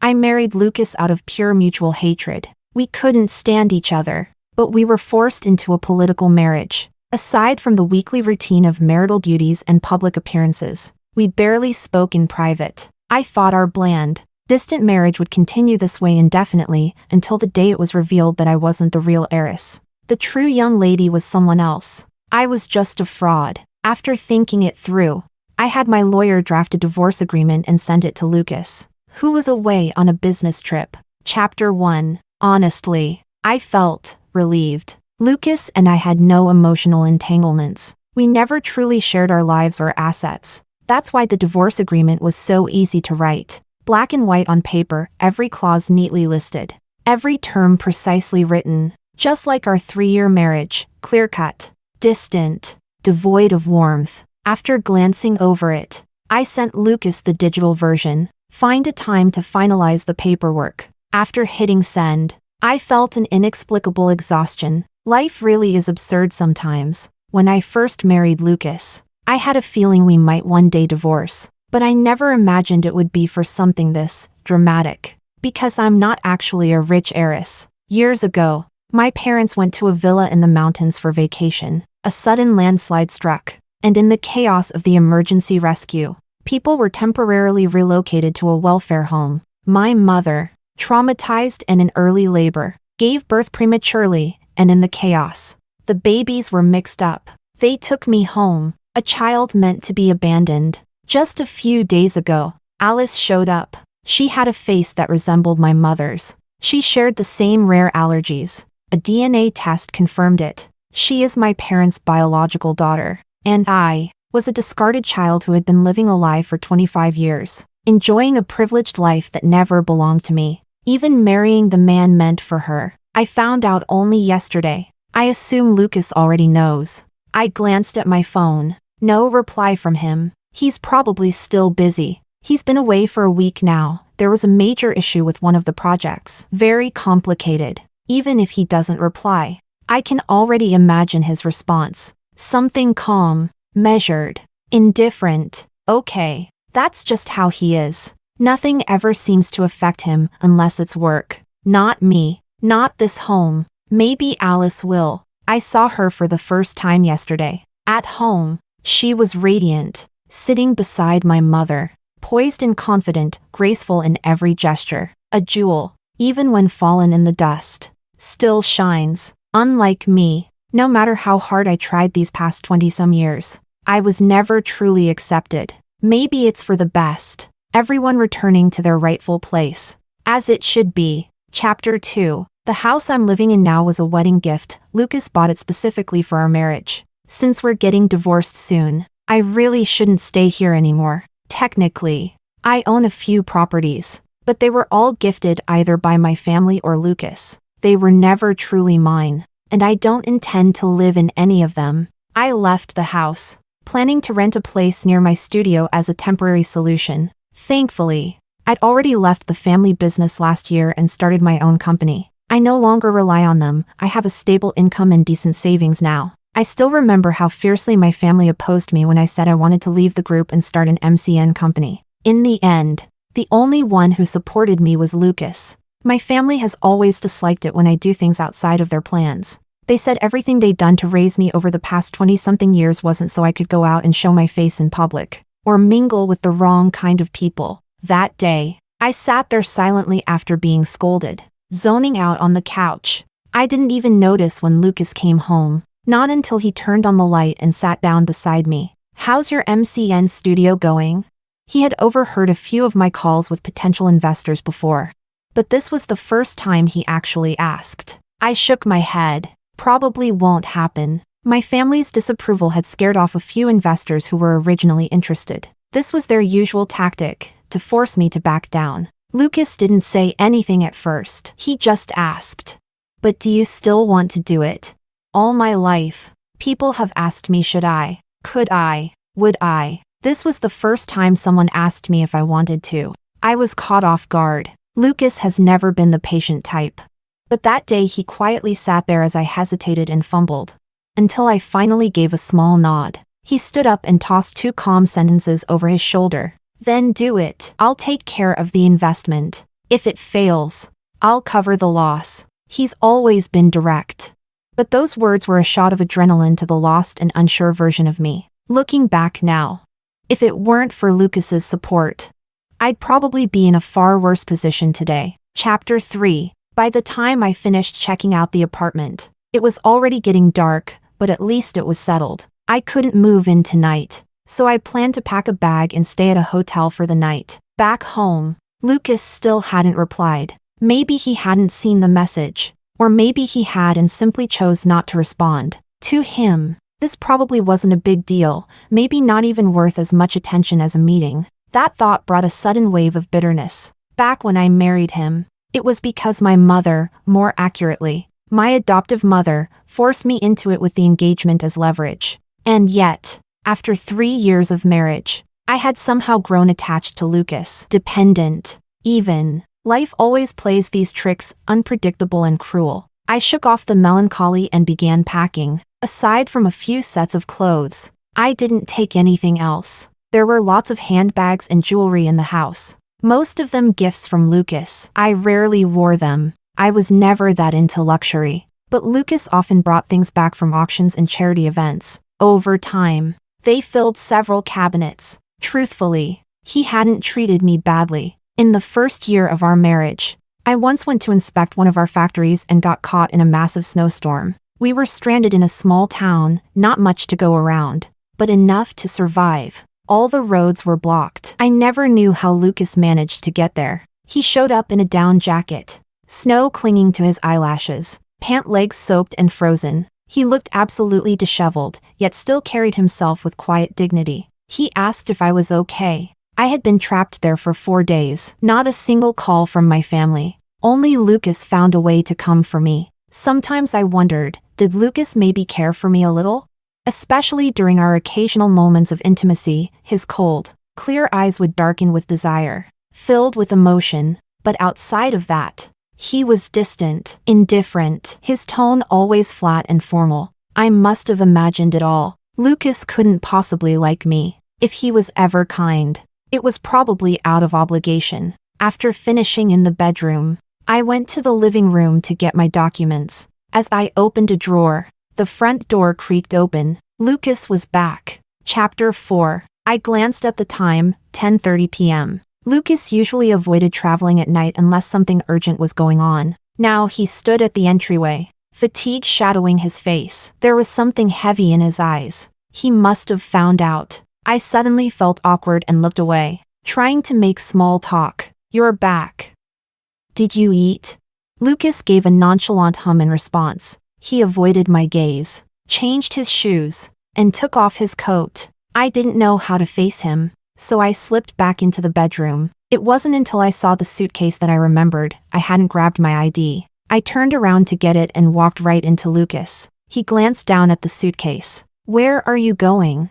I married Lucas out of pure mutual hatred. We couldn't stand each other, but we were forced into a political marriage. Aside from the weekly routine of marital duties and public appearances, we barely spoke in private. I thought our bland, distant marriage would continue this way indefinitely until the day it was revealed that I wasn't the real heiress. The true young lady was someone else. I was just a fraud. After thinking it through, I had my lawyer draft a divorce agreement and send it to Lucas, who was away on a business trip. Chapter 1. Honestly, I felt relieved. Lucas and I had no emotional entanglements. We never truly shared our lives or assets. That's why the divorce agreement was so easy to write. Black and white on paper, every clause neatly listed. Every term precisely written. Just like our 3-year marriage, clear-cut, distant, devoid of warmth. After glancing over it, I sent Lucas the digital version. Find a time to finalize the paperwork. After hitting send, I felt an inexplicable exhaustion. Life really is absurd sometimes. When I first married Lucas, I had a feeling we might one day divorce, but I never imagined it would be for something this dramatic. Because I'm not actually a rich heiress. Years ago, my parents went to a villa in the mountains for vacation. A sudden landslide struck, and in the chaos of the emergency rescue, people were temporarily relocated to a welfare home. My mother, traumatized and in early labor, gave birth prematurely, and in the chaos, the babies were mixed up. They took me home, a child meant to be abandoned. Just a few days ago, Alice showed up. She had a face that resembled my mother's. She shared the same rare allergies. A DNA test confirmed it. She is my parents' biological daughter. And I was a discarded child who had been living a lie for 25 years, enjoying a privileged life that never belonged to me. Even marrying the man meant for her. I found out only yesterday. I assume Lucas already knows. I glanced at my phone. No reply from him. He's probably still busy. He's been away for a week now. There was a major issue with one of the projects. Very complicated. Even if he doesn't reply, I can already imagine his response. Something calm, measured, indifferent. Okay, that's just how he is. Nothing ever seems to affect him unless it's work. Not me. Not this home. Maybe Alice will. I saw her for the first time yesterday. At home, she was radiant, sitting beside my mother, poised and confident, graceful in every gesture. A jewel, even when fallen in the dust, still shines. Unlike me, no matter how hard I tried these past 20-some years, I was never truly accepted. Maybe it's for the best. Everyone returning to their rightful place. As it should be. Chapter 2. The house I'm living in now was a wedding gift. Lucas bought it specifically for our marriage. Since we're getting divorced soon, I really shouldn't stay here anymore. Technically, I own a few properties, but they were all gifted either by my family or Lucas. They were never truly mine, and I don't intend to live in any of them. I left the house, planning to rent a place near my studio as a temporary solution. Thankfully, I'd already left the family business last year and started my own company. I no longer rely on them. I have a stable income and decent savings now. I still remember how fiercely my family opposed me when I said I wanted to leave the group and start an MCN company. In the end, the only one who supported me was Lucas. My family has always disliked it when I do things outside of their plans. They said everything they'd done to raise me over the past 20-something years wasn't so I could go out and show my face in public, or mingle with the wrong kind of people. That day, I sat there silently after being scolded, zoning out on the couch. I didn't even notice when Lucas came home, not until he turned on the light and sat down beside me. "How's your MCN studio going?" He had overheard a few of my calls with potential investors before, but this was the first time he actually asked. I shook my head. Probably won't happen. My family's disapproval had scared off a few investors who were originally interested. This was their usual tactic, to force me to back down. Lucas didn't say anything at first. He just asked, "But do you still want to do it?" All my life, people have asked me should I, could I, would I. This was the first time someone asked me if I wanted to. I was caught off guard. Lucas has never been the patient type. But that day he quietly sat there as I hesitated and fumbled, until I finally gave a small nod. He stood up and tossed 2 calm sentences over his shoulder. "Then do it. I'll take care of the investment." If it fails, I'll cover the loss. He's always been direct. But those words were a shot of adrenaline to the lost and unsure version of me. Looking back now, if it weren't for Lucas's support, I'd probably be in a far worse position today. Chapter 3. By the time I finished checking out the apartment, it was already getting dark, but at least it was settled. I couldn't move in tonight, so I planned to pack a bag and stay at a hotel for the night. Back home, Lucas still hadn't replied. Maybe he hadn't seen the message, or maybe he had and simply chose not to respond. To him, this probably wasn't a big deal, maybe not even worth as much attention as a meeting. That thought brought a sudden wave of bitterness. Back when I married him, it was because my mother, more accurately, my adoptive mother, forced me into it with the engagement as leverage. And yet, after 3 years of marriage, I had somehow grown attached to Lucas. Dependent. Even. Life always plays these tricks, unpredictable and cruel. I shook off the melancholy and began packing. Aside from a few sets of clothes, I didn't take anything else. There were lots of handbags and jewelry in the house. Most of them gifts from Lucas. I rarely wore them. I was never that into luxury. But Lucas often brought things back from auctions and charity events. Over time, they filled several cabinets. Truthfully, he hadn't treated me badly. In the first year of our marriage, I once went to inspect one of our factories and got caught in a massive snowstorm. We were stranded in a small town, not much to go around, but enough to survive. All the roads were blocked. I never knew how Lucas managed to get there. He showed up in a down jacket, snow clinging to his eyelashes, pant legs soaked and frozen. He looked absolutely disheveled, yet still carried himself with quiet dignity. He asked if I was okay. I had been trapped there for 4 days. Not a single call from my family. Only Lucas found a way to come for me. Sometimes I wondered, did Lucas maybe care for me a little? Especially during our occasional moments of intimacy, his cold, clear eyes would darken with desire, filled with emotion, but outside of that, he was distant, indifferent, his tone always flat and formal. I must have imagined it all. Lucas couldn't possibly like me. If he was ever kind, it was probably out of obligation. After finishing in the bedroom, I went to the living room to get my documents. As I opened a drawer, the front door creaked open. Lucas was back. Chapter 4. I glanced at the time, 10:30 p.m. Lucas usually avoided traveling at night unless something urgent was going on. Now he stood at the entryway, fatigue shadowing his face. There was something heavy in his eyes. He must have found out. I suddenly felt awkward and looked away, trying to make small talk. "You're back. Did you eat?" Lucas gave a nonchalant hum in response. He avoided my gaze, changed his shoes, and took off his coat. I didn't know how to face him, so I slipped back into the bedroom. It wasn't until I saw the suitcase that I remembered I hadn't grabbed my ID. I turned around to get it and walked right into Lucas. He glanced down at the suitcase. "Where are you going?"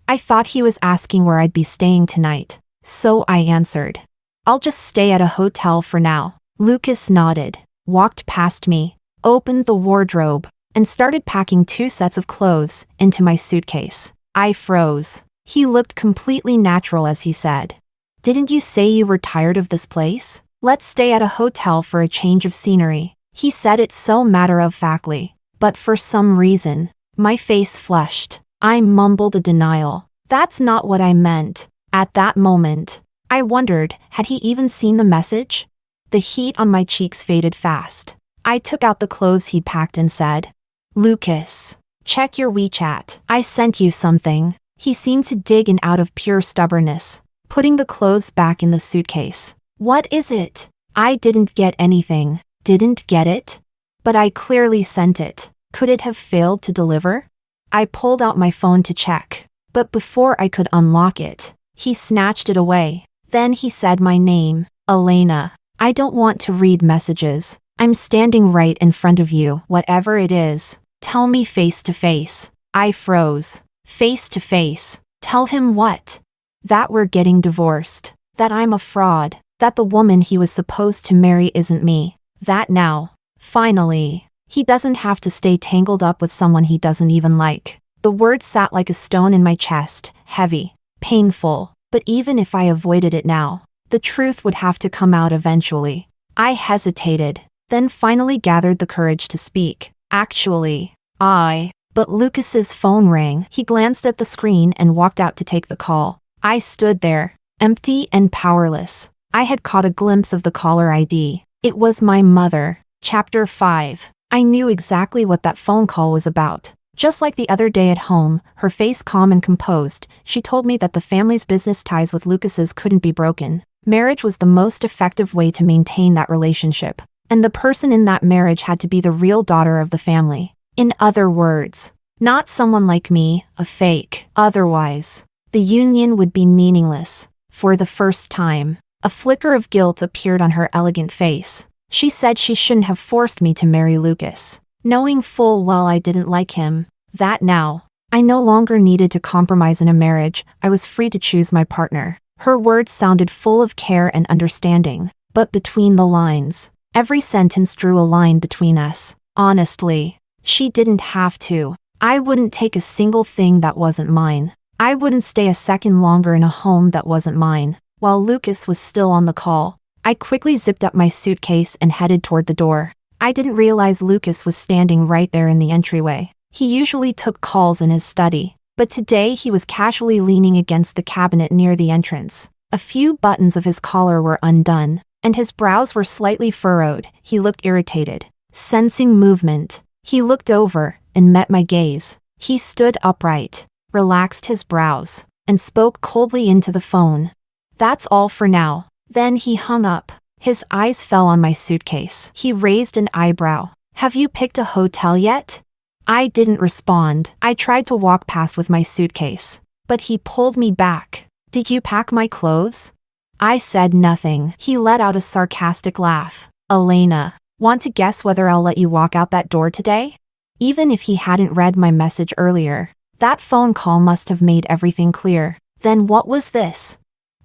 I thought he was asking where I'd be staying tonight, so I answered, "I'll just stay at a hotel for now." Lucas nodded, walked past me, opened the wardrobe, and started packing 2 sets of clothes into my suitcase. I froze. He looked completely natural as he said, "Didn't you say you were tired of this place? Let's stay at a hotel for a change of scenery." He said it so matter-of-factly, but for some reason, my face flushed. I mumbled a denial. That's not what I meant. At that moment, I wondered, had he even seen the message? The heat on my cheeks faded fast. I took out the clothes he'd packed and said, "Lucas, check your WeChat. I sent you something." He seemed to dig in out of pure stubbornness, putting the clothes back in the suitcase. "What is it?" I didn't get anything. Didn't get it? But I clearly sent it. Could it have failed to deliver? I pulled out my phone to check, but before I could unlock it, he snatched it away. Then he said my name, Elena. "I don't want to read messages. I'm standing right in front of you. Whatever it is, tell me face to face." I froze. Face to face. Tell him what? That we're getting divorced. That I'm a fraud. That the woman he was supposed to marry isn't me. That now, finally, he doesn't have to stay tangled up with someone he doesn't even like. The words sat like a stone in my chest, heavy, painful, but even if I avoided it now, The truth would have to come out eventually. I hesitated, then finally gathered the courage to speak. Actually, But Lucas's phone rang. He glanced at the screen and walked out to take the call. I stood there, empty and powerless. I had caught a glimpse of the caller ID. It was my mother. Chapter 5. I knew exactly what that phone call was about. Just like the other day at home, her face calm and composed, she told me that the family's business ties with Lucas's couldn't be broken. Marriage was the most effective way to maintain that relationship, and the person in that marriage had to be the real daughter of the family. In other words, not someone like me, a fake. Otherwise, the union would be meaningless. For the first time, a flicker of guilt appeared on her elegant face. She said she shouldn't have forced me to marry Lucas, knowing full well I didn't like him. That now, I no longer needed to compromise in a marriage. I was free to choose my partner. Her words sounded full of care and understanding, but between the lines, every sentence drew a line between us. Honestly, she didn't have to. I wouldn't take a single thing that wasn't mine. I wouldn't stay a second longer in a home that wasn't mine. While Lucas was still on the call, I quickly zipped up my suitcase and headed toward the door. I didn't realize Lucas was standing right there in the entryway. He usually took calls in his study, but today he was casually leaning against the cabinet near the entrance. A few buttons of his collar were undone, and his brows were slightly furrowed. He looked irritated. Sensing movement, he looked over and met my gaze. He stood upright, relaxed his brows, and spoke coldly into the phone. "That's all for now." Then he hung up. His eyes fell on my suitcase. He raised an eyebrow. "Have you picked a hotel yet?" I didn't respond. I tried to walk past with my suitcase, but he pulled me back. "Did you pack my clothes?" I said nothing. He let out a sarcastic laugh. "Elena, want to guess whether I'll let you walk out that door today?" Even if he hadn't read my message earlier, that phone call must have made everything clear. Then what was this?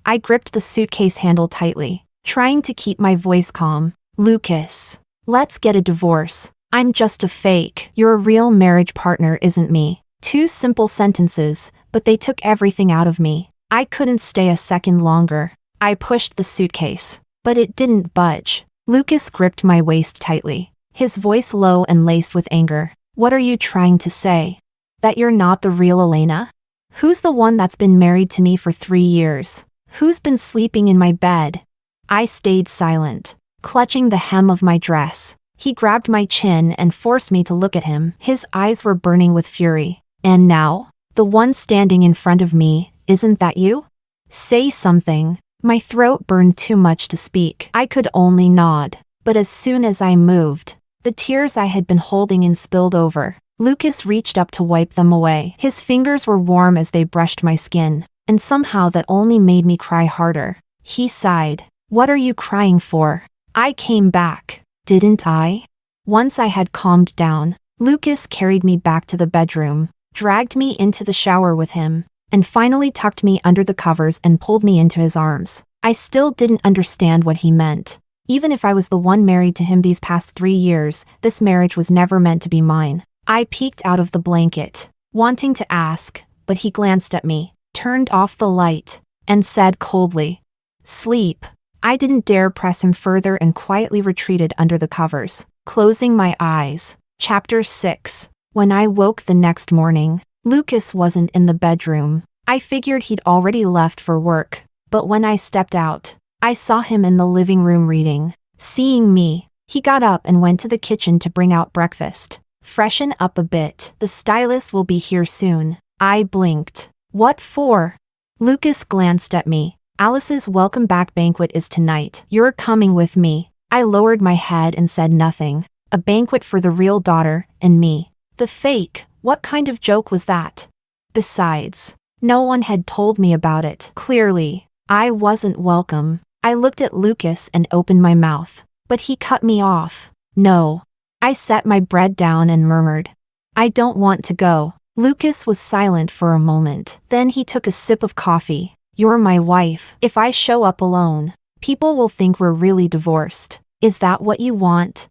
I gripped the suitcase handle tightly, trying to keep my voice calm. "Lucas, let's get a divorce. I'm just a fake. Your real marriage partner isn't me." Two simple sentences, but they took everything out of me. I couldn't stay a second longer. I pushed the suitcase, but it didn't budge. Lucas gripped my waist tightly, his voice low and laced with anger. "What are you trying to say? That you're not the real Elena? Who's the one that's been married to me for 3 years? Who's been sleeping in my bed?" I stayed silent, clutching the hem of my dress. He grabbed my chin and forced me to look at him. His eyes were burning with fury. "And now? The one standing in front of me, isn't that you? Say something." My throat burned too much to speak. I could only nod. But as soon as I moved, the tears I had been holding in spilled over. Lucas reached up to wipe them away. His fingers were warm as they brushed my skin, and somehow that only made me cry harder. He sighed. "What are you crying for?" I came back, didn't I? Once I had calmed down, Lucas carried me back to the bedroom, dragged me into the shower with him, and finally tucked me under the covers and pulled me into his arms. I still didn't understand what he meant. Even if I was the one married to him these past 3 years, this marriage was never meant to be mine. I peeked out of the blanket, wanting to ask, but he glanced at me, turned off the light, and said coldly, "Sleep." I didn't dare press him further and quietly retreated under the covers, closing my eyes. Chapter 6. When I woke the next morning, Lucas wasn't in the bedroom. I figured he'd already left for work, but when I stepped out, I saw him in the living room reading. Seeing me, he got up and went to the kitchen to bring out breakfast. "Freshen up a bit. The stylist will be here soon." I blinked. "What for?" Lucas glanced at me. "Alice's welcome back banquet is tonight. You're coming with me." I lowered my head and said nothing. A banquet for the real daughter, and me. The fake, what kind of joke was that? Besides, no one had told me about it. Clearly, I wasn't welcome. I looked at Lucas and opened my mouth, but he cut me off. "No." I set my bread down and murmured, "I don't want to go." Lucas was silent for a moment. Then he took a sip of coffee. "You're my wife. If I show up alone, people will think we're really divorced. Is that what you want?"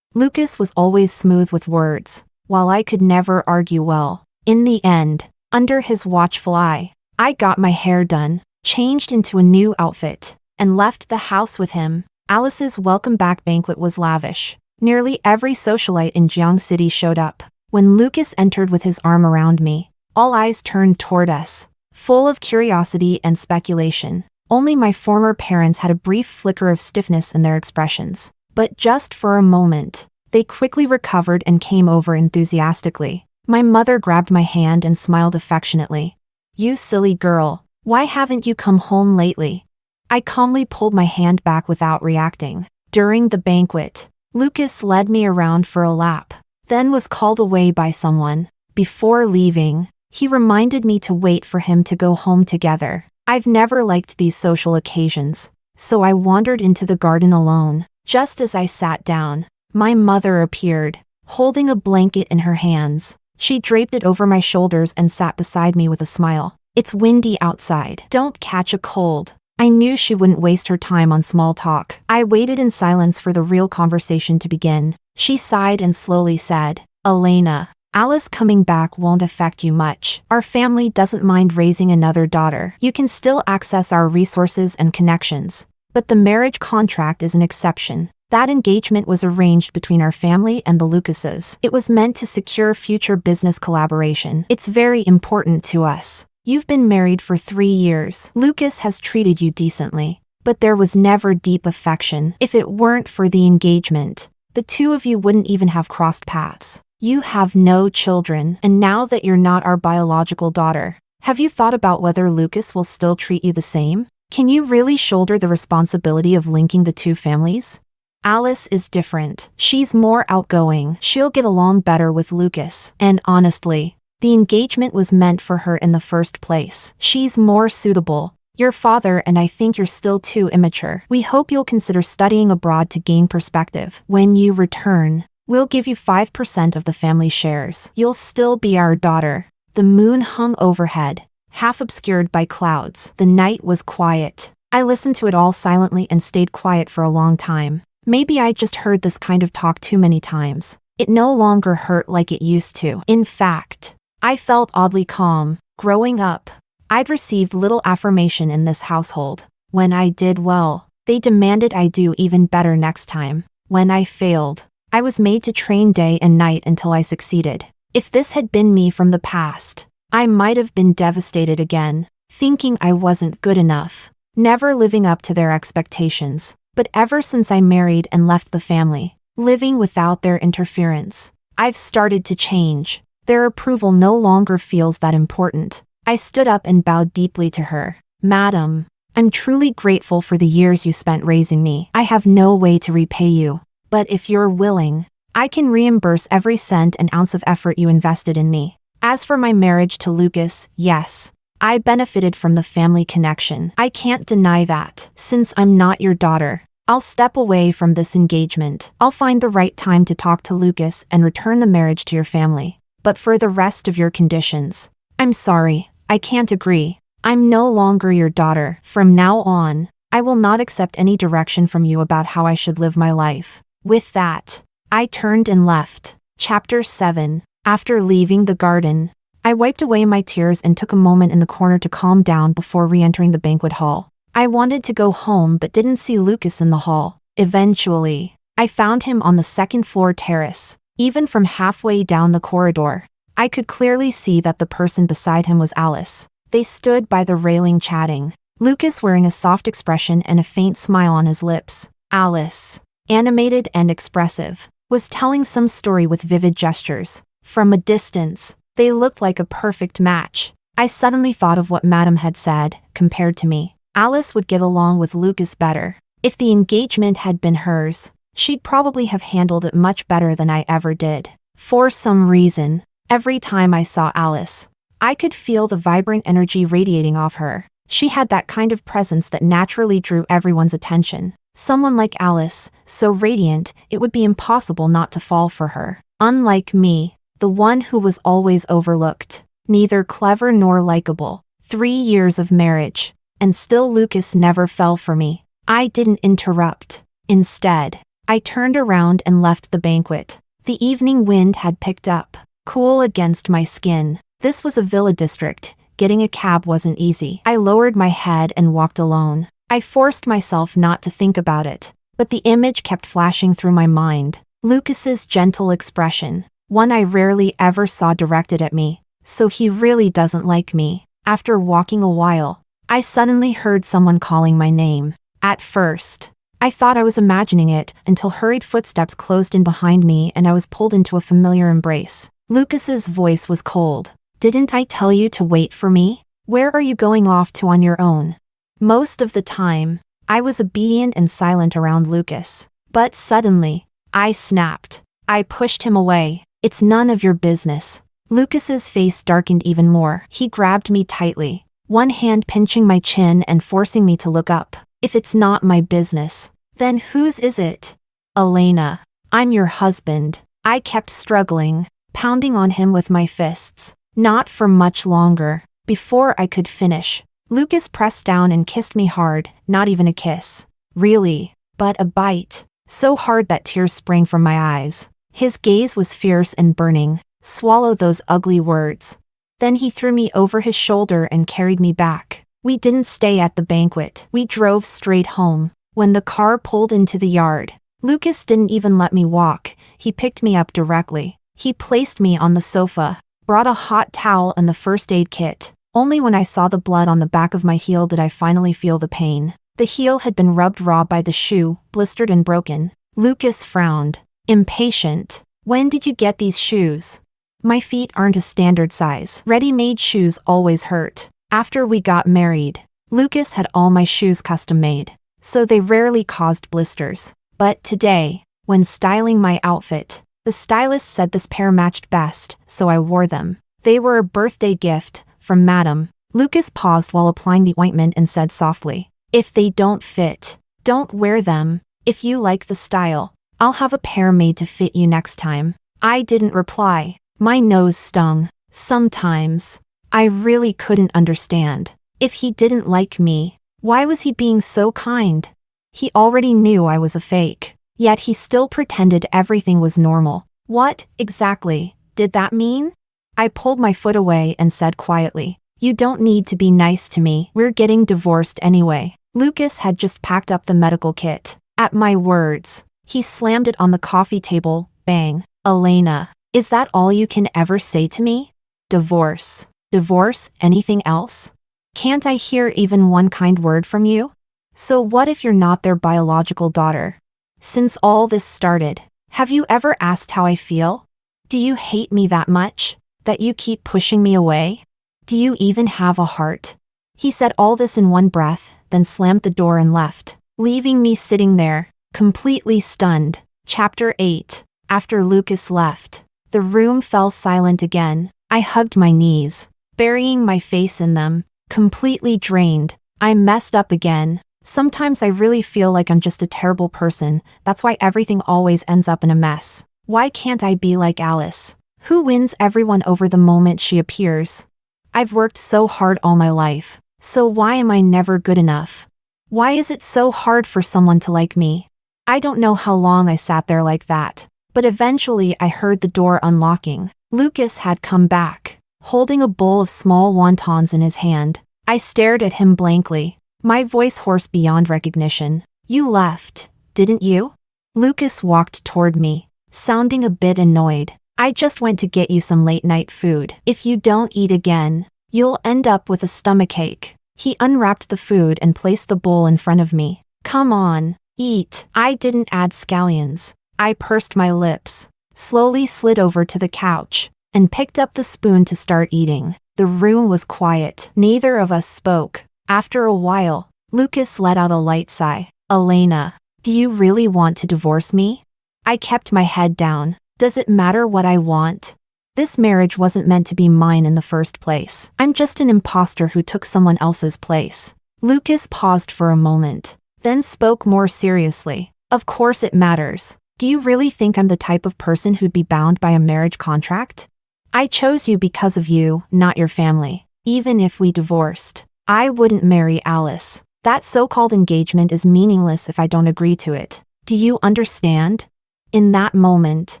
Lucas was always smooth with words, while I could never argue well. In the end, under his watchful eye, I got my hair done, changed into a new outfit, and left the house with him. Alice's welcome back banquet was lavish. Nearly every socialite in Jiang City showed up. When Lucas entered with his arm around me, all eyes turned toward us, full of curiosity and speculation. Only my former parents had a brief flicker of stiffness in their expressions. But just for a moment, they quickly recovered and came over enthusiastically. My mother grabbed my hand and smiled affectionately. "You silly girl, why haven't you come home lately?" I calmly pulled my hand back without reacting. During the banquet, Lucas led me around for a lap, then was called away by someone. Before leaving, he reminded me to wait for him to go home together. I've never liked these social occasions, so I wandered into the garden alone. Just as I sat down, my mother appeared, holding a blanket in her hands. She draped it over my shoulders and sat beside me with a smile. "It's windy outside. Don't catch a cold." I knew she wouldn't waste her time on small talk. I waited in silence for the real conversation to begin. She sighed and slowly said, "Elena, Alice coming back won't affect you much. Our family doesn't mind raising another daughter. You can still access our resources and connections. But the marriage contract is an exception. That engagement was arranged between our family and the Lucases. It was meant to secure future business collaboration. It's very important to us. You've been married for 3 years. Lucas has treated you decently, but there was never deep affection. If it weren't for the engagement, the two of you wouldn't even have crossed paths. You have no children, and now that you're not our biological daughter, have you thought about whether Lucas will still treat you the same? Can you really shoulder the responsibility of linking the two families? Alice is different. She's more outgoing. She'll get along better with Lucas. And honestly, the engagement was meant for her in the first place. She's more suitable. Your father and I think you're still too immature. We hope you'll consider studying abroad to gain perspective. When you return, we'll give you 5% of the family shares. You'll still be our daughter." The moon hung overhead, half obscured by clouds. The night was quiet. I listened to it all silently and stayed quiet for a long time. Maybe I just heard this kind of talk too many times. It no longer hurt like it used to. In fact, I felt oddly calm. Growing up, I'd received little affirmation in this household. When I did well, they demanded I do even better next time. When I failed, I was made to train day and night until I succeeded. If this had been me from the past, I might have been devastated again, thinking I wasn't good enough, never living up to their expectations. But ever since I married and left the family, living without their interference, I've started to change. Their approval no longer feels that important. I stood up and bowed deeply to her. "Madam, I'm truly grateful for the years you spent raising me. I have no way to repay you. But if you're willing, I can reimburse every cent and ounce of effort you invested in me. As for my marriage to Lucas, yes, I benefited from the family connection. I can't deny that. Since I'm not your daughter, I'll step away from this engagement. I'll find the right time to talk to Lucas and return the marriage to your family. But for the rest of your conditions, I'm sorry, I can't agree. I'm no longer your daughter. From now on, I will not accept any direction from you about how I should live my life." With that, I turned and left. Chapter 7. After leaving the garden, I wiped away my tears and took a moment in the corner to calm down before re-entering the banquet hall. I wanted to go home but didn't see Lucas in the hall. Eventually, I found him on the second-floor terrace. Even from halfway down the corridor, I could clearly see that the person beside him was Alice. They stood by the railing chatting, Lucas wearing a soft expression and a faint smile on his lips. Alice, animated and expressive, was telling some story with vivid gestures. From a distance, they looked like a perfect match. I suddenly thought of what Madame had said. Compared to me, Alice would get along with Lucas better. If the engagement had been hers, she'd probably have handled it much better than I ever did. For some reason, every time I saw Alice, I could feel the vibrant energy radiating off her. She had that kind of presence that naturally drew everyone's attention. Someone like Alice, so radiant, it would be impossible not to fall for her. Unlike me, the one who was always overlooked, neither clever nor likable. 3 years of marriage, and still Lucas never fell for me. I didn't interrupt. Instead, I turned around and left the banquet. The evening wind had picked up, cool against my skin. This was a villa district. Getting a cab wasn't easy. I lowered my head and walked alone. I forced myself not to think about it, but the image kept flashing through my mind. Lucas's gentle expression, one I rarely ever saw directed at me. So he really doesn't like me. After walking a while, I suddenly heard someone calling my name. At first, I thought I was imagining it until hurried footsteps closed in behind me and I was pulled into a familiar embrace. Lucas's voice was cold. Didn't I tell you to wait for me? Where are you going off to on your own? Most of the time, I was obedient and silent around Lucas. But suddenly, I snapped. I pushed him away. It's none of your business. Lucas's face darkened even more. He grabbed me tightly, one hand pinching my chin and forcing me to look up. If it's not my business, then whose is it? Elena, I'm your husband. I kept struggling, pounding on him with my fists. Not for much longer. Before I could finish, Lucas pressed down and kissed me hard, not even a kiss. Really, but a bite. So hard that tears sprang from my eyes. His gaze was fierce and burning. Swallow those ugly words. Then he threw me over his shoulder and carried me back. We didn't stay at the banquet. We drove straight home. When the car pulled into the yard, Lucas didn't even let me walk. He picked me up directly. He placed me on the sofa, brought a hot towel and the first aid kit. Only when I saw the blood on the back of my heel did I finally feel the pain. The heel had been rubbed raw by the shoe, blistered and broken. Lucas frowned. Impatient. When did you get these shoes? My feet aren't a standard size. Ready-made shoes always hurt. After we got married, Lucas had all my shoes custom-made, so they rarely caused blisters. But today, when styling my outfit, the stylist said this pair matched best, so I wore them. They were a birthday gift from Madam. Lucas paused while applying the ointment and said softly, "If they don't fit, don't wear them. If you like the style, I'll have a pair made to fit you next time." I didn't reply. My nose stung. Sometimes, I really couldn't understand. If he didn't like me, why was he being so kind? He already knew I was a fake, yet he still pretended everything was normal. What, exactly, did that mean? I pulled my foot away and said quietly, "You don't need to be nice to me. We're getting divorced anyway." Lucas had just packed up the medical kit. At my words, he slammed it on the coffee table, bang. "Elena, is that all you can ever say to me? Divorce. Divorce, anything else? Can't I hear even one kind word from you? So what if you're not their biological daughter? Since all this started, have you ever asked how I feel? Do you hate me that much, that you keep pushing me away? Do you even have a heart?" He said all this in one breath, then slammed the door and left, leaving me sitting there, completely stunned. Chapter 8. After Lucas left, the room fell silent again. I hugged my knees, burying my face in them, completely drained. I messed up again. Sometimes I really feel like I'm just a terrible person. That's why everything always ends up in a mess. Why can't I be like Alice, who wins everyone over the moment she appears? I've worked so hard all my life, so why am I never good enough? Why is it so hard for someone to like me? I don't know how long I sat there like that, but eventually I heard the door unlocking. Lucas had come back, holding a bowl of small wontons in his hand. I stared at him blankly, my voice hoarse beyond recognition. "You left, didn't you?" Lucas walked toward me, sounding a bit annoyed. "I just went to get you some late-night food. If you don't eat again, you'll end up with a stomachache." He unwrapped the food and placed the bowl in front of me. "Come on, eat." I didn't add scallions. I pursed my lips, slowly slid over to the couch, and picked up the spoon to start eating. The room was quiet. Neither of us spoke. After a while, Lucas let out a light sigh. "Elena, do you really want to divorce me?" I kept my head down. Does it matter what I want? This marriage wasn't meant to be mine in the first place. I'm just an imposter who took someone else's place. Lucas paused for a moment, then spoke more seriously. "Of course it matters. Do you really think I'm the type of person who'd be bound by a marriage contract? I chose you because of you, not your family. Even if we divorced, I wouldn't marry Alice. That so-called engagement is meaningless if I don't agree to it. Do you understand?" In that moment,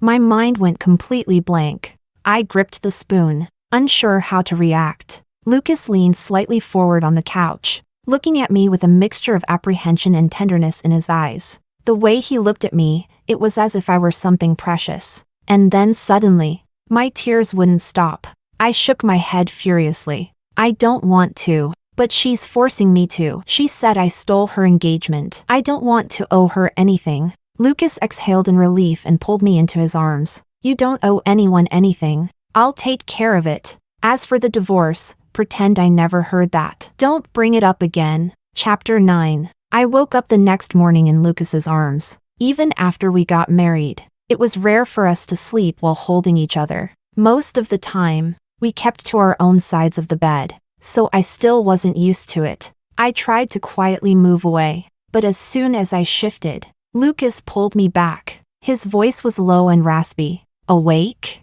my mind went completely blank. I gripped the spoon, unsure how to react. Lucas leaned slightly forward on the couch, looking at me with a mixture of apprehension and tenderness in his eyes. The way he looked at me, it was as if I were something precious. And then suddenly, my tears wouldn't stop. I shook my head furiously. I don't want to, but she's forcing me to. She said I stole her engagement. I don't want to owe her anything. Lucas exhaled in relief and pulled me into his arms. You don't owe anyone anything. I'll take care of it. As for the divorce, pretend I never heard that. Don't bring it up again. Chapter 9. I woke up the next morning in Lucas's arms. Even after we got married, it was rare for us to sleep while holding each other. Most of the time, we kept to our own sides of the bed, so I still wasn't used to it. I tried to quietly move away, but as soon as I shifted, Lucas pulled me back. His voice was low and raspy. Awake?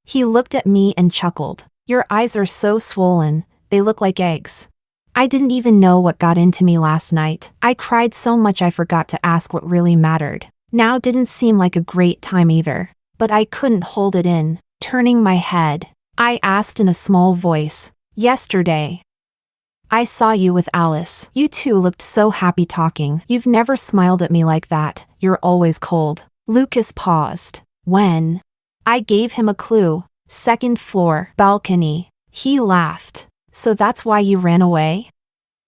He looked at me and chuckled. Your eyes are so swollen, they look like eggs. I didn't even know what got into me last night. I cried so much I forgot to ask what really mattered. Now didn't seem like a great time either, but I couldn't hold it in. Turning my head, I asked in a small voice, yesterday, I saw you with Alice. You two looked so happy talking. You've never smiled at me like that. You're always cold. Lucas paused. When? I gave him a clue. Second floor, balcony. He laughed. So that's why you ran away?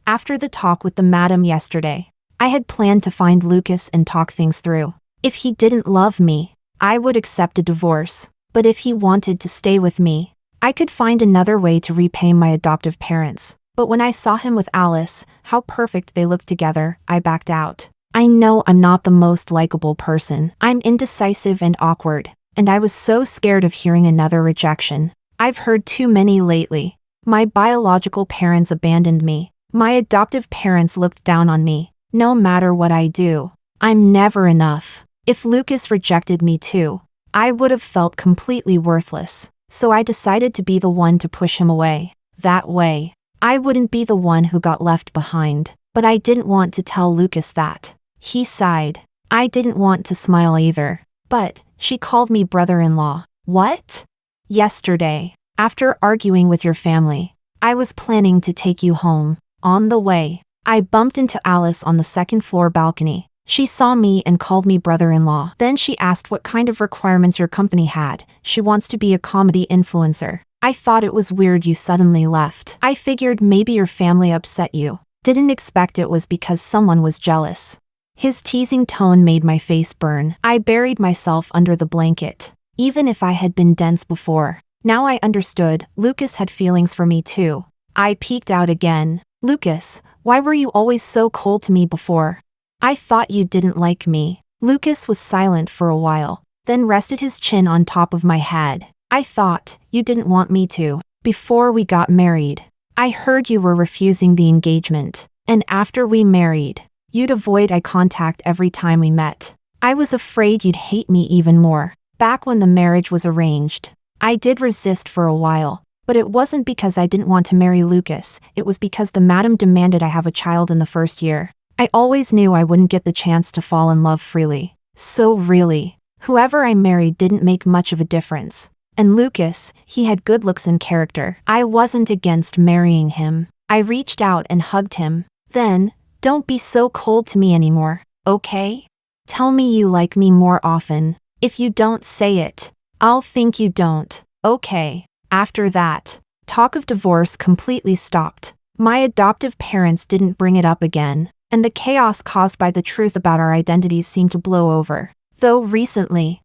After the talk with the madam yesterday, I had planned to find Lucas and talk things through. If he didn't love me, I would accept a divorce. But if he wanted to stay with me, I could find another way to repay my adoptive parents. But when I saw him with Alice, how perfect they looked together, I backed out. I know I'm not the most likable person. I'm indecisive and awkward, and I was so scared of hearing another rejection. I've heard too many lately. My biological parents abandoned me. My adoptive parents looked down on me. No matter what I do, I'm never enough. If Lucas rejected me too, I would have felt completely worthless. So I decided to be the one to push him away. That way, I wouldn't be the one who got left behind. But I didn't want to tell Lucas that. He sighed. I didn't want to smile either. But she called me brother-in-law. What? Yesterday, after arguing with your family, I was planning to take you home. On the way, I bumped into Alice on the second floor balcony. She saw me and called me brother-in-law. Then she asked what kind of requirements your company had. She wants to be a comedy influencer. I thought it was weird you suddenly left. I figured maybe your family upset you. Didn't expect it was because someone was jealous. His teasing tone made my face burn. I buried myself under the blanket. Even if I had been dense before, now I understood Lucas had feelings for me too. I peeked out again. Lucas, why were you always so cold to me before? I thought you didn't like me. Lucas was silent for a while, then rested his chin on top of my head. I thought you didn't want me to. Before we got married, I heard you were refusing the engagement. And after we married, you'd avoid eye contact every time we met. I was afraid you'd hate me even more. Back when the marriage was arranged, I did resist for a while. But it wasn't because I didn't want to marry Lucas, it was because the madam demanded I have a child in the first year. I always knew I wouldn't get the chance to fall in love freely. So really, whoever I married didn't make much of a difference. And Lucas, he had good looks and character. I wasn't against marrying him. I reached out and hugged him. Then, don't be so cold to me anymore, okay? Tell me you like me more often. If you don't say it, I'll think you don't, okay? After that, talk of divorce completely stopped. My adoptive parents didn't bring it up again, and the chaos caused by the truth about our identities seemed to blow over. Though recently,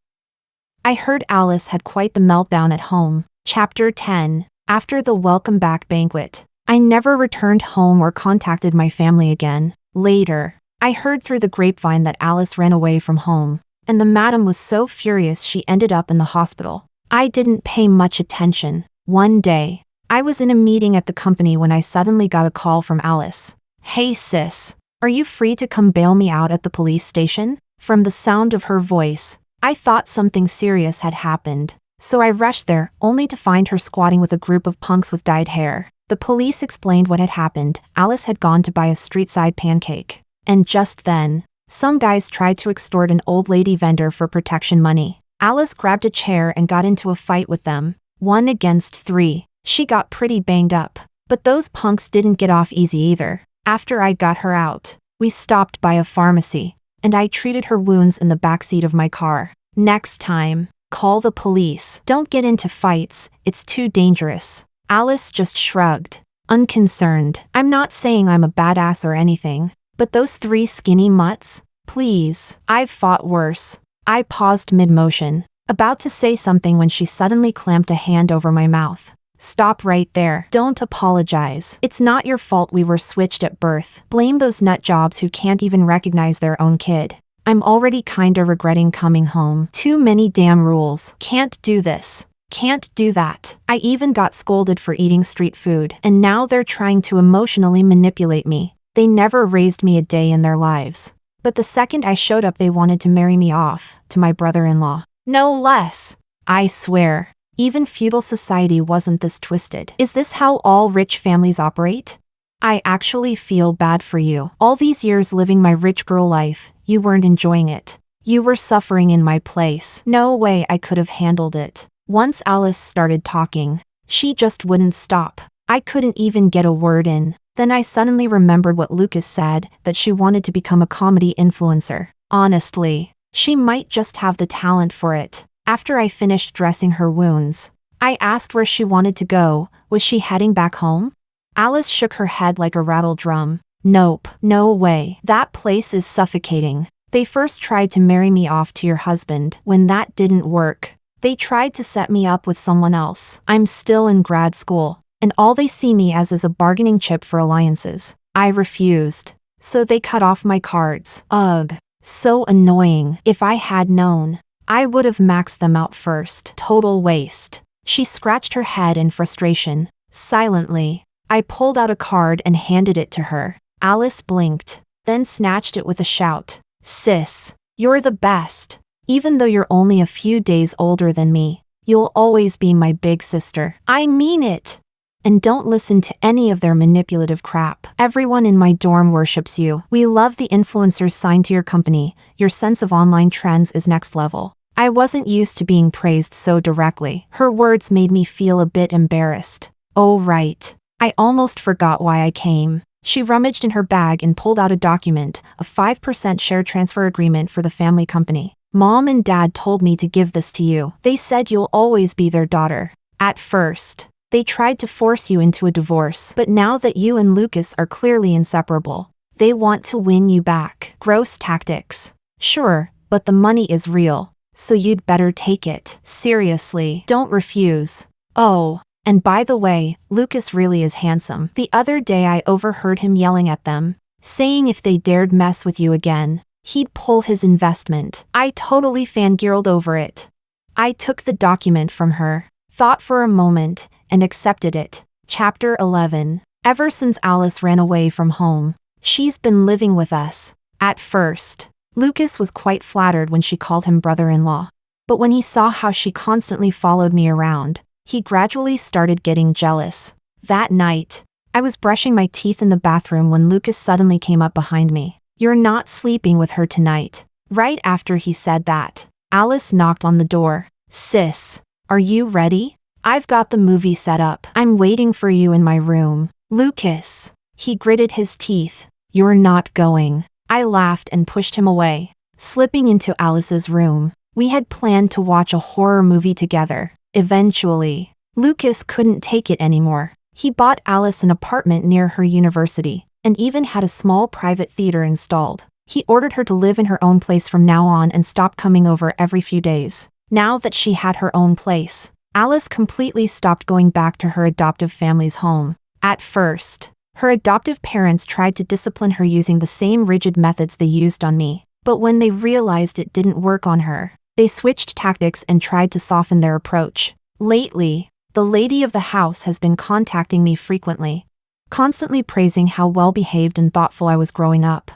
I heard Alice had quite the meltdown at home. Chapter 10. After the welcome back banquet, I never returned home or contacted my family again. Later, I heard through the grapevine that Alice ran away from home, and the madam was so furious she ended up in the hospital. I didn't pay much attention. One day, I was in a meeting at the company when I suddenly got a call from Alice. Hey sis, are you free to come bail me out at the police station? From the sound of her voice, I thought something serious had happened. So I rushed there, only to find her squatting with a group of punks with dyed hair. The police explained what had happened. Alice had gone to buy a street-side pancake. And just then, some guys tried to extort an old lady vendor for protection money. Alice grabbed a chair and got into a fight with them. 1 against 3. She got pretty banged up. But those punks didn't get off easy either. After I got her out, we stopped by a pharmacy, and I treated her wounds in the backseat of my car. Next time, call the police. Don't get into fights, it's too dangerous. Alice just shrugged, unconcerned. I'm not saying I'm a badass or anything, but those 3 skinny mutts? Please, I've fought worse. I paused mid-motion, about to say something when she suddenly clamped a hand over my mouth. Stop right there. Don't apologize. It's not your fault we were switched at birth. Blame those nut jobs who can't even recognize their own kid. I'm already kinda regretting coming home. Too many damn rules. Can't do this. Can't do that. I even got scolded for eating street food, and now they're trying to emotionally manipulate me. They never raised me a day in their lives. But the second I showed up, they wanted to marry me off to my brother-in-law. No less. I swear, even feudal society wasn't this twisted. Is this how all rich families operate? I actually feel bad for you. All these years living my rich girl life, you weren't enjoying it. You were suffering in my place. No way I could have handled it. Once Alice started talking, she just wouldn't stop. I couldn't even get a word in. Then I suddenly remembered what Lucas said, that she wanted to become a comedy influencer. Honestly, she might just have the talent for it. After I finished dressing her wounds, I asked where she wanted to go. Was she heading back home? Alice shook her head like a rattled drum. Nope, no way. That place is suffocating. They first tried to marry me off to your husband. When that didn't work, they tried to set me up with someone else. I'm still in grad school, and all they see me as is a bargaining chip for alliances. I refused, so they cut off my cards. Ugh, so annoying. If I had known, I would have maxed them out first. Total waste. She scratched her head in frustration. Silently, I pulled out a card and handed it to her. Alice blinked, then snatched it with a shout. Sis, you're the best. Even though you're only a few days older than me, you'll always be my big sister. I mean it. And don't listen to any of their manipulative crap. Everyone in my dorm worships you. We love the influencers signed to your company. Your sense of online trends is next level. I wasn't used to being praised so directly. Her words made me feel a bit embarrassed. Oh right. I almost forgot why I came. She rummaged in her bag and pulled out a document, a 5% share transfer agreement for the family company. Mom and Dad told me to give this to you. They said you'll always be their daughter. At first, they tried to force you into a divorce, but now that you and Lucas are clearly inseparable, they want to win you back. Gross tactics. Sure, but the money is real, so you'd better take it. Seriously, don't refuse. Oh, and by the way, Lucas really is handsome. The other day I overheard him yelling at them, saying if they dared mess with you again, he'd pull his investment. I totally fangirled over it. I took the document from her, thought for a moment, and accepted it. Chapter 11. Ever since Alice ran away from home, she's been living with us. At first, Lucas was quite flattered when she called him brother-in-law. But when he saw how she constantly followed me around, he gradually started getting jealous. That night, I was brushing my teeth in the bathroom when Lucas suddenly came up behind me. You're not sleeping with her tonight. Right after he said that, Alice knocked on the door. Sis, are you ready? I've got the movie set up. I'm waiting for you in my room. Lucas. He gritted his teeth. You're not going. I laughed and pushed him away. Slipping into Alice's room, we had planned to watch a horror movie together. Eventually, Lucas couldn't take it anymore. He bought Alice an apartment near her university, and even had a small private theater installed. He ordered her to live in her own place from now on and stop coming over every few days. Now that she had her own place, Alice completely stopped going back to her adoptive family's home. At first, her adoptive parents tried to discipline her using the same rigid methods they used on me. But when they realized it didn't work on her, they switched tactics and tried to soften their approach. Lately, the lady of the house has been contacting me frequently, constantly praising how well-behaved and thoughtful I was growing up,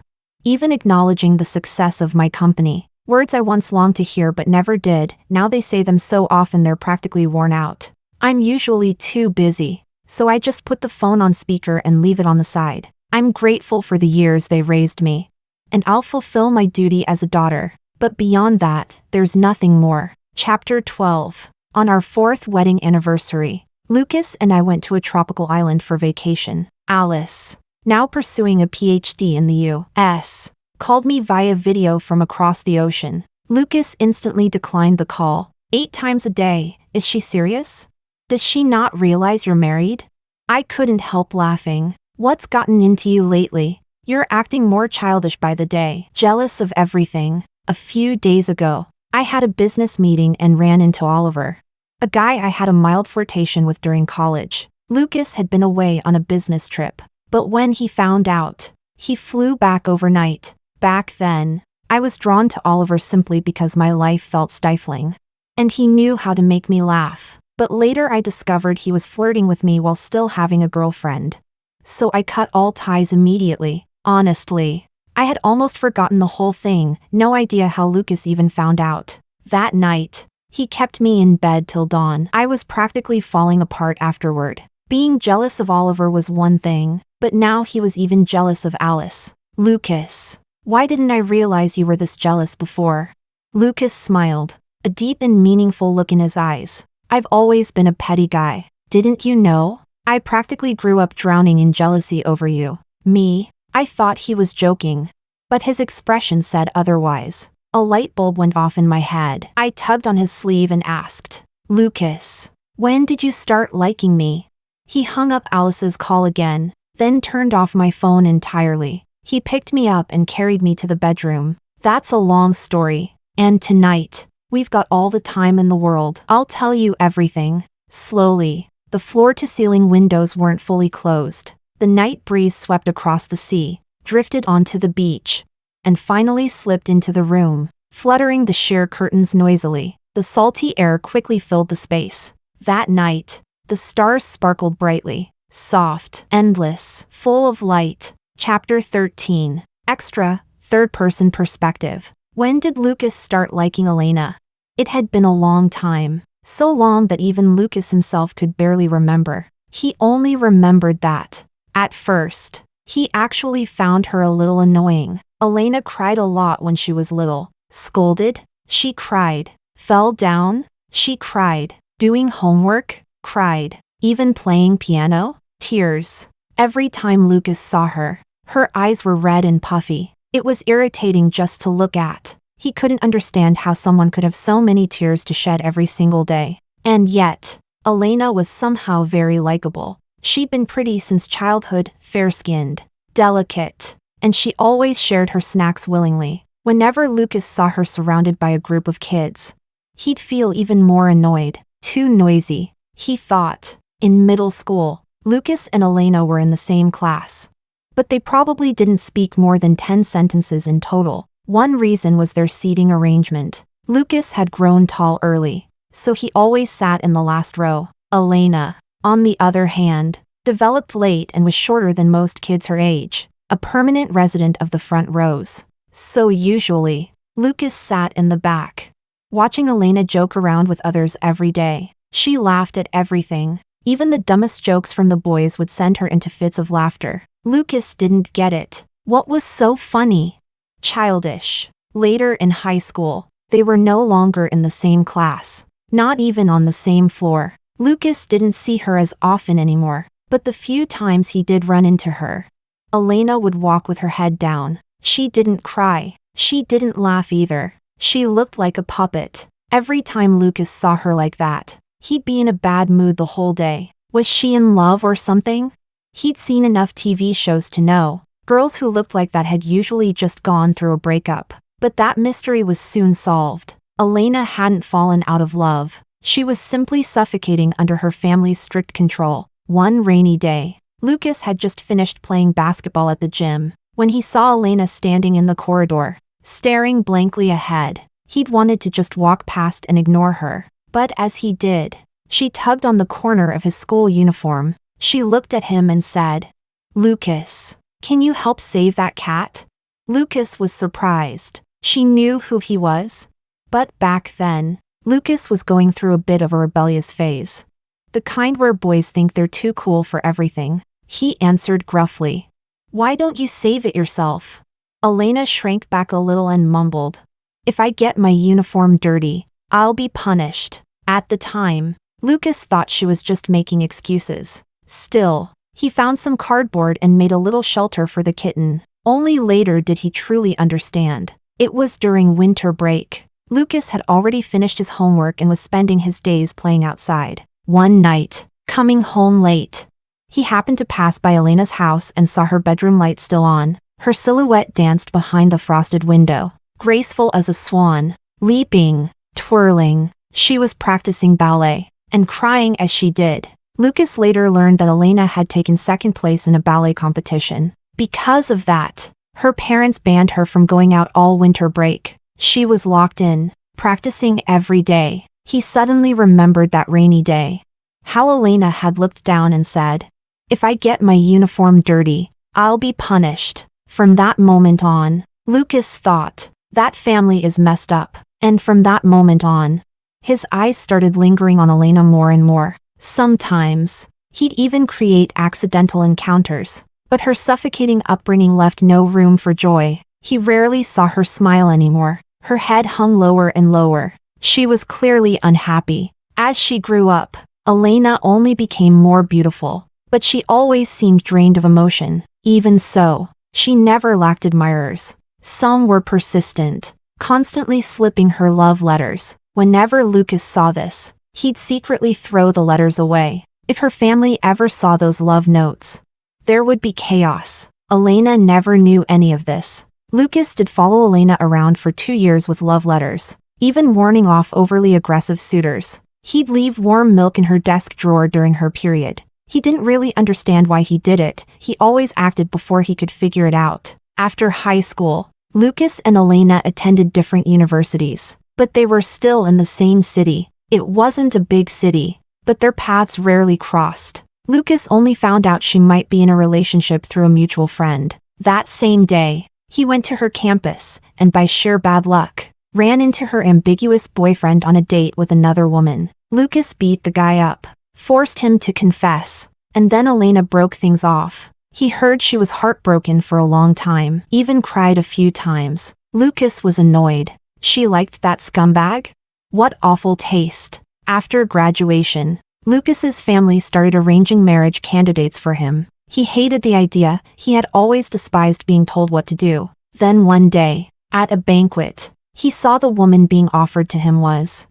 even acknowledging the success of my company. Words I once longed to hear but never did, now they say them so often they're practically worn out. I'm usually too busy, so I just put the phone on speaker and leave it on the side. I'm grateful for the years they raised me, and I'll fulfill my duty as a daughter. But beyond that, there's nothing more. Chapter 12. On our 4th wedding anniversary, Lucas and I went to a tropical island for vacation. Alice, now pursuing a PhD in the U.S., called me via video from across the ocean. Lucas instantly declined the call. 8 times a day. Is she serious? Does she not realize you're married? I couldn't help laughing. What's gotten into you lately? You're acting more childish by the day. Jealous of everything. A few days ago, I had a business meeting and ran into Oliver, a guy I had a mild flirtation with during college. Lucas had been away on a business trip, but when he found out, he flew back overnight. Back then, I was drawn to Oliver simply because my life felt stifling, and he knew how to make me laugh. But later I discovered he was flirting with me while still having a girlfriend. So I cut all ties immediately. Honestly, I had almost forgotten the whole thing, no idea how Lucas even found out. That night, he kept me in bed till dawn. I was practically falling apart afterward. Being jealous of Oliver was one thing, but now he was even jealous of Alice. Lucas, why didn't I realize you were this jealous before? Lucas smiled, a deep and meaningful look in his eyes. I've always been a petty guy. Didn't you know? I practically grew up drowning in jealousy over you. Me? I thought he was joking, but his expression said otherwise. A light bulb went off in my head. I tugged on his sleeve and asked, Lucas, when did you start liking me? He hung up Alice's call again, then turned off my phone entirely. He picked me up and carried me to the bedroom. That's a long story, and tonight, we've got all the time in the world. I'll tell you everything. Slowly, the floor-to-ceiling windows weren't fully closed. The night breeze swept across the sea, drifted onto the beach, and finally slipped into the room, fluttering the sheer curtains noisily. The salty air quickly filled the space. That night, the stars sparkled brightly, soft, endless, full of light. Chapter 13. Extra, third-person perspective. When did Lucas start liking Elena? It had been a long time, so long that even Lucas himself could barely remember. He only remembered that, at first, he actually found her a little annoying. Elena cried a lot when she was little. Scolded? She cried. Fell down? She cried. Doing homework? Cried. Even playing piano? Tears. Every time Lucas saw her, her eyes were red and puffy. It was irritating just to look at. He couldn't understand how someone could have so many tears to shed every single day. And yet, Elena was somehow very likable. She'd been pretty since childhood, fair-skinned, delicate, and she always shared her snacks willingly. Whenever Lucas saw her surrounded by a group of kids, he'd feel even more annoyed. Too noisy, he thought. In middle school, Lucas and Elena were in the same class, but they probably didn't speak more than 10 sentences in total. One reason was their seating arrangement. Lucas had grown tall early, so he always sat in the last row. Elena, on the other hand, developed late and was shorter than most kids her age, a permanent resident of the front rows. So usually, Lucas sat in the back, watching Elena joke around with others every day. She laughed at everything. Even the dumbest jokes from the boys would send her into fits of laughter. Lucas didn't get it. What was so funny? Childish. Later in high school, they were no longer in the same class, not even on the same floor. Lucas didn't see her as often anymore, but the few times he did run into her, Elena would walk with her head down. She didn't cry. She didn't laugh either. She looked like a puppet. Every time Lucas saw her like that, he'd be in a bad mood the whole day. Was she in love or something? He'd seen enough TV shows to know. Girls who looked like that had usually just gone through a breakup. But that mystery was soon solved. Elena hadn't fallen out of love. She was simply suffocating under her family's strict control. One rainy day, Lucas had just finished playing basketball at the gym when he saw Elena standing in the corridor, staring blankly ahead. He'd wanted to just walk past and ignore her, but as he did, she tugged on the corner of his school uniform. She looked at him and said, "Lucas, can you help save that cat?" Lucas was surprised. She knew who he was. But back then, Lucas was going through a bit of a rebellious phase. The kind where boys think they're too cool for everything. He answered gruffly, "Why don't you save it yourself?" Elena shrank back a little and mumbled, "If I get my uniform dirty, I'll be punished." At the time, Lucas thought she was just making excuses. Still, he found some cardboard and made a little shelter for the kitten. Only later did he truly understand. It was during winter break. Lucas had already finished his homework and was spending his days playing outside. One night, coming home late, he happened to pass by Elena's house and saw her bedroom light still on. Her silhouette danced behind the frosted window, graceful as a swan, leaping, twirling. She was practicing ballet, and crying as she did. Lucas later learned that Elena had taken second place in a ballet competition. Because of that, her parents banned her from going out all winter break. She was locked in, practicing every day. He suddenly remembered that rainy day. How Elena had looked down and said, "If I get my uniform dirty, I'll be punished." From that moment on, Lucas thought, that family is messed up. And from that moment on, his eyes started lingering on Elena more and more. Sometimes, he'd even create accidental encounters. But her suffocating upbringing left no room for joy. He rarely saw her smile anymore. Her head hung lower and lower. She was clearly unhappy. As she grew up, Elena only became more beautiful. But she always seemed drained of emotion. Even so, she never lacked admirers. Some were persistent, constantly slipping her love letters. Whenever Lucas saw this, he'd secretly throw the letters away. If her family ever saw those love notes, there would be chaos. Elena never knew any of this. Lucas did follow Elena around for 2 years with love letters, even warning off overly aggressive suitors. He'd leave warm milk in her desk drawer during her period. He didn't really understand why he did it. He always acted before he could figure it out. After high school, Lucas and Elena attended different universities, but they were still in the same city. It wasn't a big city, but their paths rarely crossed. Lucas only found out she might be in a relationship through a mutual friend. That same day, he went to her campus, and by sheer bad luck, ran into her ambiguous boyfriend on a date with another woman. Lucas beat the guy up, forced him to confess, and then Elena broke things off. He heard she was heartbroken for a long time, even cried a few times. Lucas was annoyed. She liked that scumbag? What awful taste. After graduation, Lucas's family started arranging marriage candidates for him. He hated the idea. He had always despised being told what to do. Then one day, at a banquet, he saw the woman being offered to him was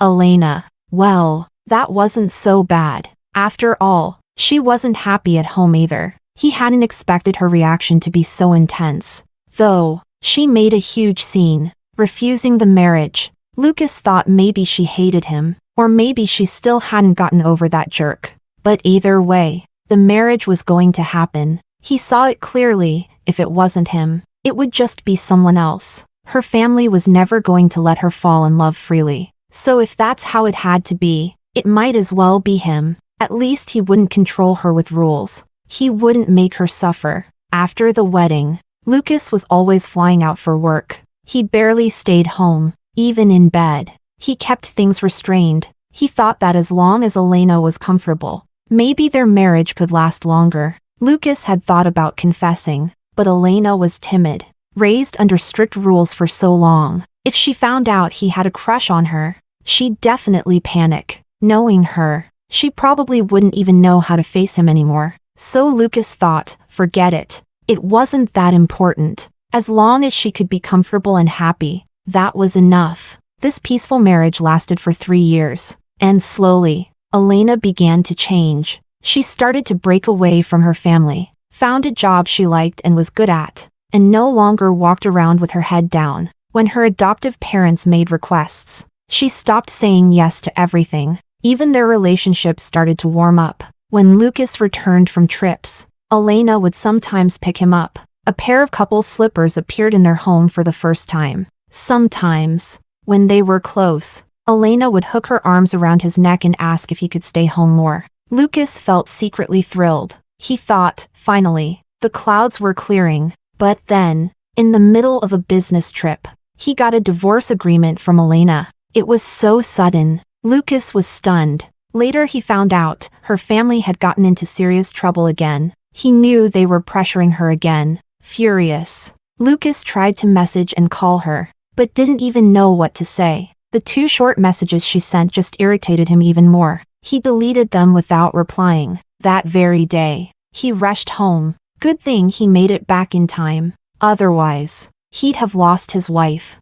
Elena. Well, that wasn't so bad. After all, she wasn't happy at home either. He hadn't expected her reaction to be so intense. Though, she made a huge scene, refusing the marriage. Lucas thought maybe she hated him, or maybe she still hadn't gotten over that jerk. But either way, the marriage was going to happen. He saw it clearly. If it wasn't him, it would just be someone else. Her family was never going to let her fall in love freely. So if that's how it had to be, it might as well be him. At least he wouldn't control her with rules. He wouldn't make her suffer. After the wedding, Lucas was always flying out for work. He barely stayed home, even in bed. He kept things restrained. He thought that as long as Elena was comfortable, maybe their marriage could last longer. Lucas had thought about confessing, but Elena was timid, raised under strict rules for so long. If she found out he had a crush on her, she'd definitely panic. Knowing her, she probably wouldn't even know how to face him anymore. So Lucas thought, forget it. It wasn't that important. As long as she could be comfortable and happy, that was enough. This peaceful marriage lasted for 3 years. And slowly, Elena began to change. She started to break away from her family, found a job she liked and was good at, and no longer walked around with her head down. When her adoptive parents made requests, she stopped saying yes to everything. Even their relationship started to warm up. When Lucas returned from trips, Elena would sometimes pick him up. A pair of couple slippers appeared in their home for the first time. Sometimes, when they were close, Elena would hook her arms around his neck and ask if he could stay home more. Lucas felt secretly thrilled. He thought, finally, the clouds were clearing. But then, in the middle of a business trip, he got a divorce agreement from Elena. It was so sudden. Lucas was stunned. Later he found out her family had gotten into serious trouble again. He knew they were pressuring her again. Furious, Lucas tried to message and call her, but didn't even know what to say. The 2 short messages she sent just irritated him even more. He deleted them without replying. That very day, he rushed home. Good thing he made it back in time. Otherwise, he'd have lost his wife.